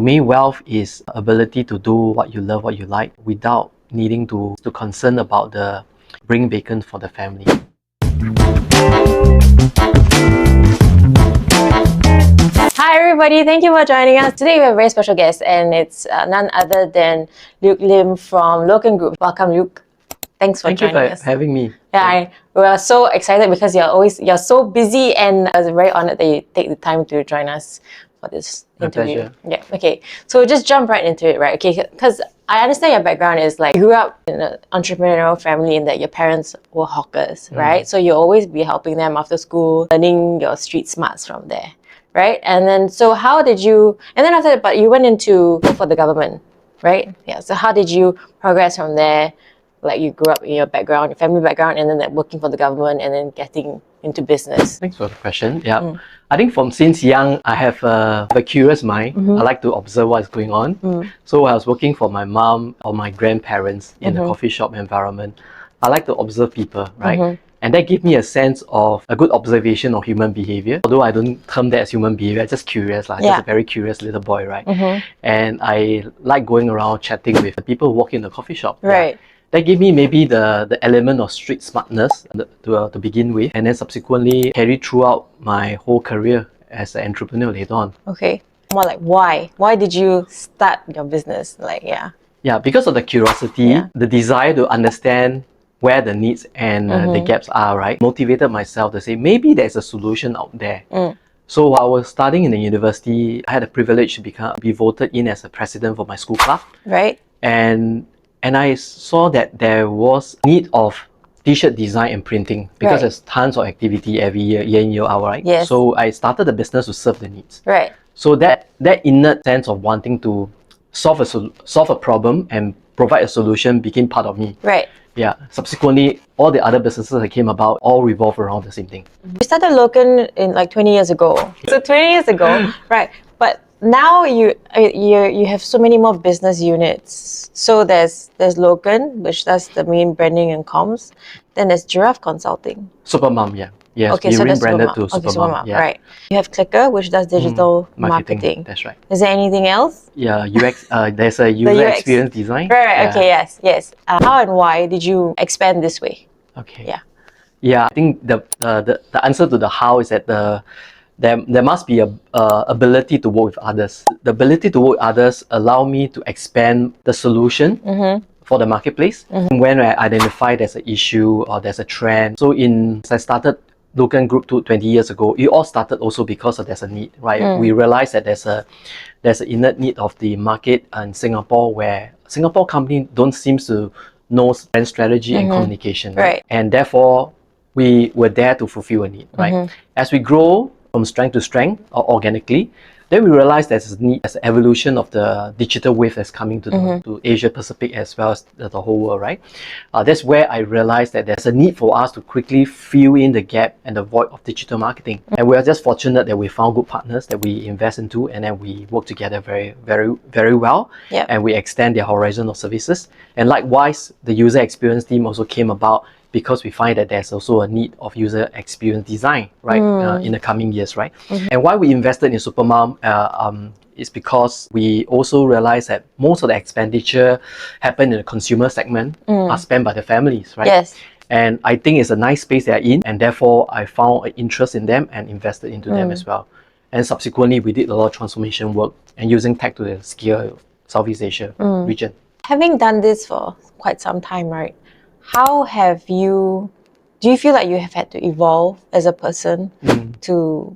me, wealth is ability to do what you love, what you like, without needing to concern about the bring bacon for the family. Hi everybody, thank you for joining us. Today we have a very special guest, and it's none other than Luke Lim from Logan Group. Welcome, Luke. Thanks for joining us. Thank you for having me. Yeah, we are so excited because you're so busy, and I was very honored that you take the time to join us for this interview. Pleasure. Yeah, okay. So we'll just jump right into it, right? Okay, because I understand your background is like you grew up in an entrepreneurial family in that your parents were hawkers, right? So you'll always be helping them after school, learning your street smarts from there, right? And then, so how did you, and then after that, but you went into work for the government, right? Yeah, so how did you progress from there? Like you grew up in your background, your family background, and then like working for the government and then getting into business. Thanks for the question. Yeah, I think since young, I have a curious mind. I like to observe what's going on. So when I was working for my mom or my grandparents in the coffee shop environment, I like to observe people, right? And that gave me a sense of a good observation of human behavior. Although I don't term that as human behavior, just curious, like just a very curious little boy, right? And I like going around chatting with the people who work in the coffee shop. Right. That gave me maybe the element of street smartness to begin with, and then subsequently carry throughout my whole career as an entrepreneur later on. Okay. More like why? Why did you start your business? Like, Yeah, because of the curiosity, the desire to understand where the needs and the gaps are, right? Motivated myself to say, maybe there's a solution out there. So while I was studying in the university, I had the privilege to be voted in as a president for my school club. Right. And I saw that there was need of t-shirt design and printing because there's tons of activity every year in, year out, right? Yes. So I started the business to serve the needs. Right. So that innate sense of wanting to solve a problem and provide a solution became part of me. Right. Yeah. Subsequently, all the other businesses that came about all revolve around the same thing. You started Logan in like 20 years ago. So 20 years ago, right? But now you have so many more business units. So there's Logan, which does the main branding and comms. Then there's Giraffe Consulting. Supermom, yeah. Yes, okay, we so that's rebranded Supermom. to Supermom. Yeah. Right. You have Clicker, which does digital marketing. That's right. Is there anything else? Yeah, UX. There's a user experience design. Right. Okay. Yes. How and why did you expand this way? Okay. Yeah. Yeah, I think the answer to the how is that there must be a ability to work with others. The ability to work with others allow me to expand the solution for the marketplace. When I identify there's an issue or there's a trend. So as I started Logan Group 20 years ago, it all started also because there's a need, right? We realized that there's an innate need of the market in Singapore, where Singapore companies don't seem to know brand strategy and communication, right? And therefore, we were there to fulfill a need, right? As we grow from strength to strength or organically, then we realized there's a need, as an evolution of the digital wave that's coming to Asia Pacific as well as the whole world, right? That's where I realized that there's a need for us to quickly fill in the gap and the void of digital marketing. And we are just fortunate that we found good partners that we invest into, and then we work together very, very, very well. And we extend their horizon of services. And likewise, the user experience team also came about because we find that there's also a need of user experience design, right, in the coming years, right? And why we invested in Supermom is because we also realized that most of the expenditure happened in the consumer segment are spent by the families, right? Yes. And I think it's a nice space they're in, and therefore I found an interest in them and invested into them as well. And subsequently, we did a lot of transformation work and using tech to scale Southeast Asia region. Having done this for quite some time, right? How do you feel like you have had to evolve as a person to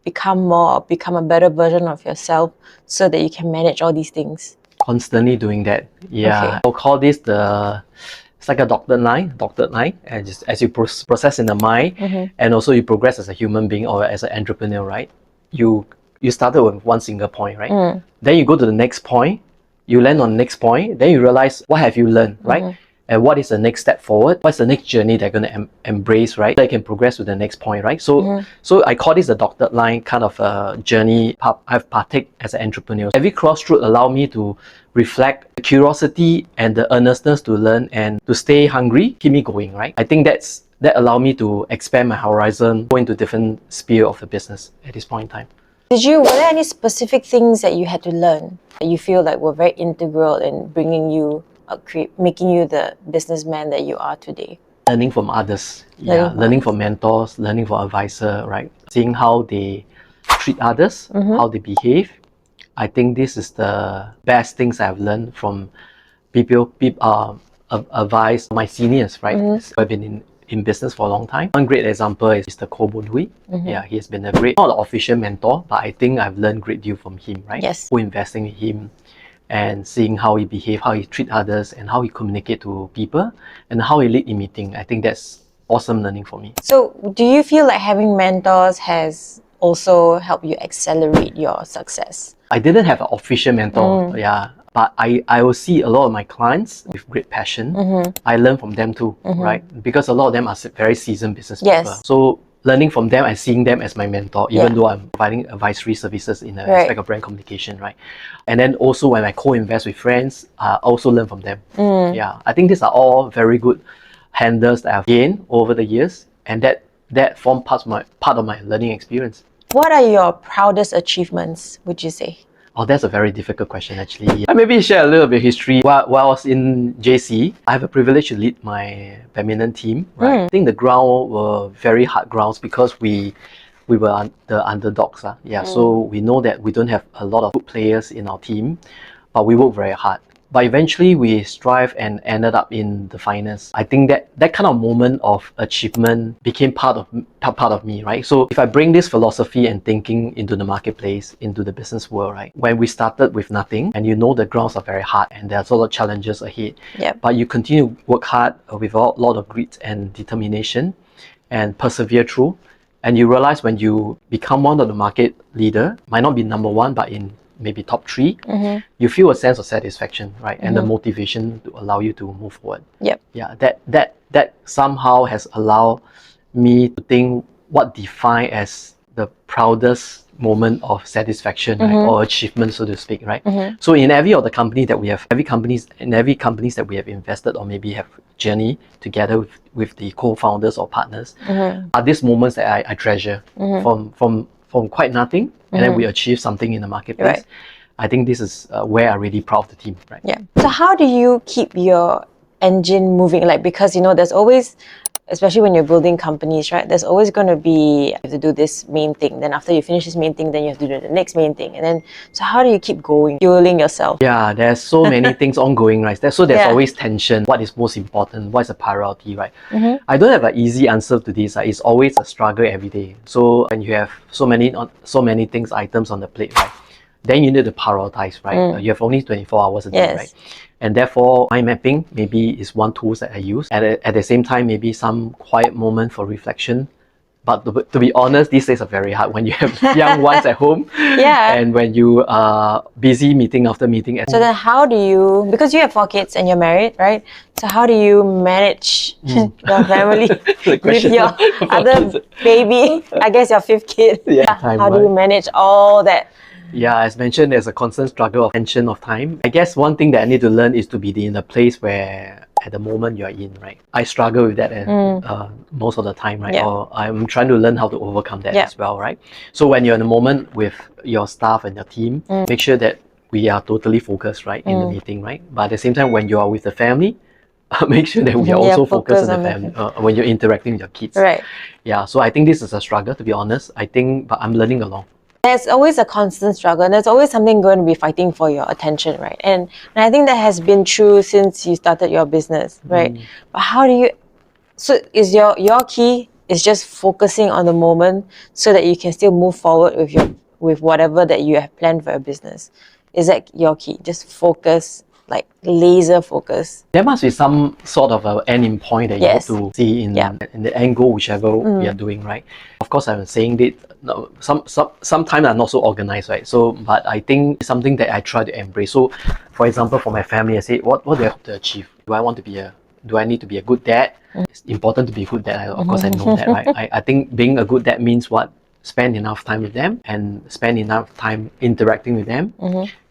become a better version of yourself so that you can manage all these things? Constantly doing that. Yeah. Okay. I'll call this it's like a dotted line, and just as you process in the mind, and also you progress as a human being or as an entrepreneur, right? You started with one single point, right? Then you go to the next point, you land on the next point, then you realize what have you learned, right? And what is the next step forward? What's the next journey they're going to embrace, right? They can progress to the next point, right? So I call this a dotted line kind of a journey I've partaken as an entrepreneur. Every crossroad allowed me to reflect the curiosity and the earnestness to learn and to stay hungry, keep me going, right? I think that allowed me to expand my horizon, go into different sphere of the business at this point in time. Were there any specific things that you had to learn that you feel like were very integral in bringing you, making you the businessman that you are today? Learning from others, learning from mentors, learning from advisor, right? Seeing how they treat others, how they behave. I think this is the best things I've learned from people advice my seniors, right? I've been in business for a long time. One great example is Mr. Koh Boon Hui. Yeah, he has been a great, not an official mentor, but I think I've learned a great deal from him, right? Yes. Co-investing with him and seeing how he behave, how he treat others, and how he communicate to people, and how he lead in meeting. I think that's awesome learning for me. So do you feel like having mentors has also helped you accelerate your success? I didn't have an official mentor, but I will see a lot of my clients with great passion. I learn from them too, right? Because a lot of them are very seasoned business people. So learning from them and seeing them as my mentor, even though I'm providing advisory services in the aspect of brand communication, right? And then also when I co-invest with friends, I also learn from them. Yeah, I think these are all very good handles that I've gained over the years, and that form part of my learning experience. What are your proudest achievements, would you say? Oh, that's a very difficult question actually. I maybe share a little bit of history. While I was in JC, I have a privilege to lead my badminton team. Right? I think the ground were very hard grounds because we were the underdogs. So we know that we don't have a lot of good players in our team, but we work very hard. But eventually we strive and ended up in the finals. I think that kind of moment of achievement became part of me, right? So if I bring this philosophy and thinking into the marketplace, into the business world, right? When we started with nothing, and you know the grounds are very hard and there's a lot of challenges ahead, but you continue to work hard with a lot of grit and determination and persevere through, and you realize when you become one of the market leader, might not be number one, but in maybe top 3, you feel a sense of satisfaction, right? And the motivation to allow you to move forward. Yeah, that somehow has allowed me to think what define as the proudest moment of satisfaction, right? Or achievement, so to speak, right? So in every of the company that we have, every companies that we have invested or maybe have journey together with the co-founders or partners, are these moments that I treasure from quite nothing, and then we achieve something in the marketplace. I think this is where I'm really proud of the team, right? Yeah. So how do you keep your engine moving? Like, because there's always, especially when you're building companies, right? There's always going to be, you have to do this main thing. Then after you finish this main thing, then you have to do the next main thing. And then, so how do you keep going, fueling yourself? Yeah, there's so many things ongoing, right? So there's always tension. What is most important? What is a priority, right? I don't have an easy answer to this. It's always a struggle every day. So when you have so many things, items on the plate, right? Then you need to prioritize, right? You have only 24 hours a day, right? And therefore, mind mapping maybe is one tool that I use. At the same time, maybe some quiet moment for reflection. But to be honest, these days are very hard when you have young ones at home. And when you are busy meeting after meeting. So then how do you, because you have 4 kids and you're married, right? So how do you manage your family with your other baby? I guess your 5th kid. How do you manage all that? Yeah, as mentioned, there's a constant struggle of tension of time. I guess one thing that I need to learn is to be in a place where at the moment you're in, right? I struggle with that most of the time, right? Or I'm trying to learn how to overcome that as well, right? So when you're in a moment with your staff and your team, make sure that we are totally focused, right, in the meeting, right? But at the same time, when you are with the family, make sure that we are also focused on the family when you're interacting with your kids. Right. Yeah, so I think this is a struggle, to be honest. But I'm learning along. There's always a constant struggle, and there's always something going to be fighting for your attention, right? And I think that has been true since you started your business, right? But how do you, so is your key is just focusing on the moment so that you can still move forward with whatever that you have planned for your business? Is that your key? Just focus, like laser focus. There must be some sort of an ending point that you have to see in the end goal, whichever we are doing, right? Of course, I'm saying that sometimes I'm not so organized, right? So, but I think it's something that I try to embrace. So, for example, for my family, I say, what do I hope to achieve? Do I need to be a good dad? It's important to be a good dad. Of course, I know that, right? I think being a good dad means what? Spend enough time with them and spend enough time interacting with them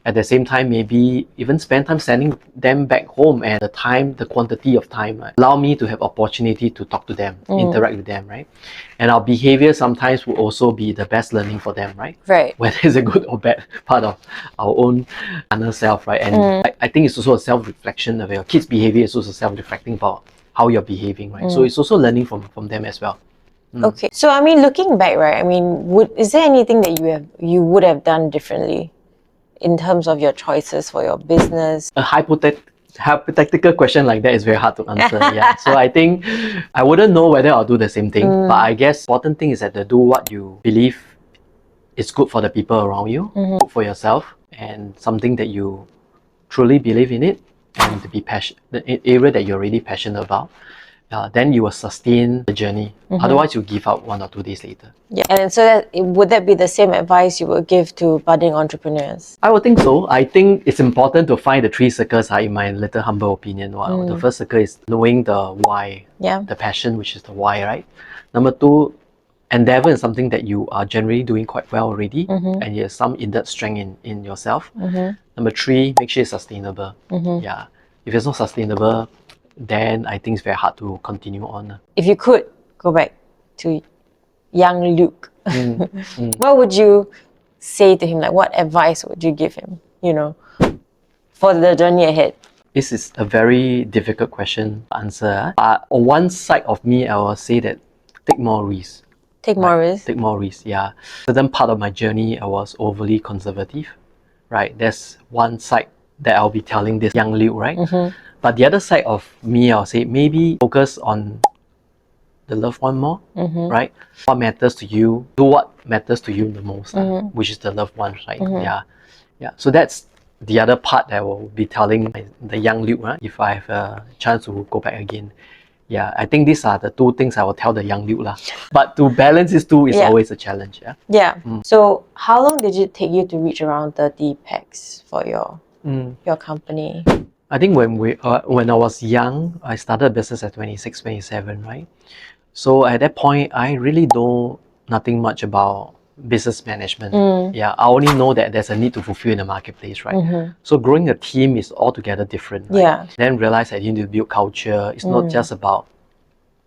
At the same time, maybe even spend time sending them back home, and the quantity of time, right, allow me to have opportunity to talk to them, interact with them, right? And our behavior sometimes will also be the best learning for them, right? Right. Whether it's a good or bad part of our own inner self, right? And I think it's also a self-reflection of your kids' behavior is also self-reflecting about how you're behaving, right? So it's also learning from them as well. Okay. So I mean, looking back, right? I mean, is there anything that you would have done differently in terms of your choices for your business? A hypothetical question like that is very hard to answer. Yeah. So I think I wouldn't know whether I'll do the same thing. But I guess important thing is that to do what you believe is good for the people around you, good for yourself, and something that you truly believe in it, and to be passionate, the area that you're really passionate about. Then you will sustain the journey. Otherwise, you give up 1 or 2 days later. Yeah. And so would that be the same advice you would give to budding entrepreneurs? I would think so. I think it's important to find the 3 circles, in my little humble opinion. Well, the first circle is knowing the why, the passion, which is the why, right? Number 2, endeavor in something that you are generally doing quite well already, and you have some innate strength in yourself. Number 3, make sure it's sustainable. Yeah. If it's not sustainable, then I think it's very hard to continue on. If you could go back to young Luke, what would you say to him? Like, what advice would you give him, for the journey ahead? This is a very difficult question to answer. On one side of me, I will say that take more risks. Take more risks? Take more risks, yeah. Certain part of my journey, I was overly conservative, right? There's one side that I'll be telling this young Luke, right? But the other side of me, I'll say maybe focus on the loved one more, right? What matters to you, do what matters to you the most, which is the loved ones, right? Yeah. So that's the other part that I will be telling the young Luke, right? If I have a chance to go back again. Yeah, I think these are the 2 things I will tell the young Luke. But to balance these 2 is always a challenge. Yeah. So how long did it take you to reach around 30 packs for your company? I think when I was young, I started a business at 26, 27, right? So at that point, I really know nothing much about business management. Yeah, I only know that there's a need to fulfill in the marketplace, right? So growing a team is altogether different. Right? Yeah. Then realize that you need to build culture. It's not just about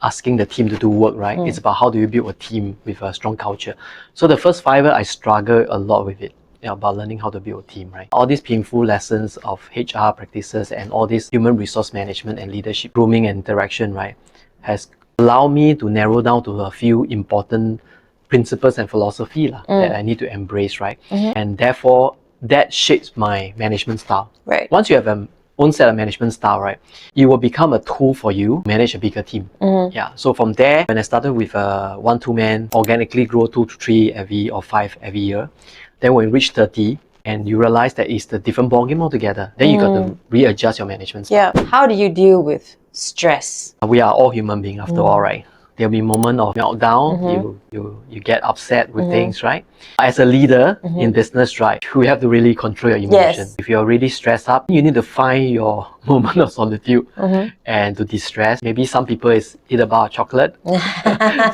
asking the team to do work, right? It's about how do you build a team with a strong culture. So the first 5 years, I struggled a lot with it. About learning how to build a team, right? All these painful lessons of HR practices and all this human resource management and leadership grooming and interaction, right, has allowed me to narrow down to a few important principles and philosophy that I need to embrace, right? And therefore, that shapes my management style. Right. Once you have an own set of management style, right, it will become a tool for you to manage a bigger team. Yeah. So from there, when I started with a 1-2 man, organically grow 2 to 3 or 5 every year. Then when you reach 30 and you realize that it's a different ballgame altogether, then you got to readjust your management style. Yeah. How do you deal with stress? We are all human beings after all, right? There'll be moments of meltdown, you get upset with things, right? As a leader in business, right, you have to really control your emotion. Yes. If you're really stressed up, you need to find your moment of solitude and to distress. Maybe some people is eat a bar of chocolate,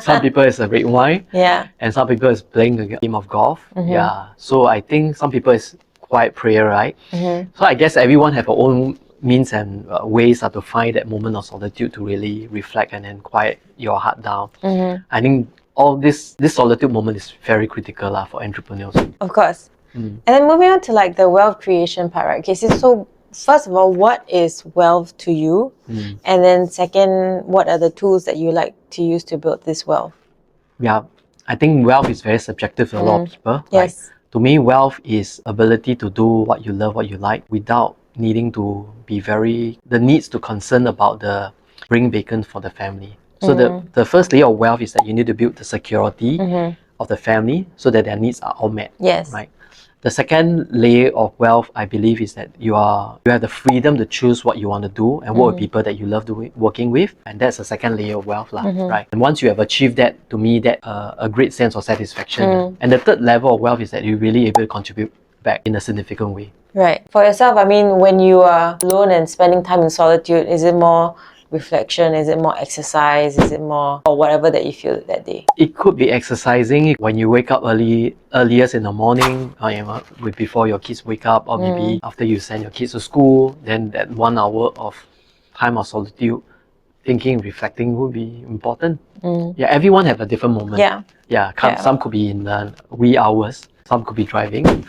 some people is a red wine, and some people is playing a game of golf. Yeah. So I think some people is quiet prayer, right? So I guess everyone have their own means and ways to find that moment of solitude to really reflect and then quiet your heart down. I think all this solitude moment is very critical for entrepreneurs. Of course. And then moving on to like the wealth creation part, right? Okay, so first of all, what is wealth to you? And then second, what are the tools that you like to use to build this wealth? Yeah, I think wealth is very subjective to a lot of people. Yes. Right? To me, wealth is ability to do what you love, what you like, without needing to be the needs to concern about the bring bacon for the family. So the first layer of wealth is that you need to build the security of the family so that their needs are all met. Yes. Right. The second layer of wealth, I believe, is that you have the freedom to choose what you want to do and work with people that you love working with, and that's the second layer of wealth, right? And once you have achieved that, to me, that a great sense of satisfaction. And the third level of wealth is that you're really able to contribute back in a significant way. Right. For yourself, I mean, when you are alone and spending time in solitude, is it more reflection? Is it more exercise? Is it more or whatever that you feel that day? It could be exercising when you wake up earliest in the morning, or before your kids wake up, or maybe after you send your kids to school. Then that 1 hour of time of solitude, thinking, reflecting would be important. Yeah, everyone have a different moment. Yeah. Some could be in the wee hours. Some could be driving.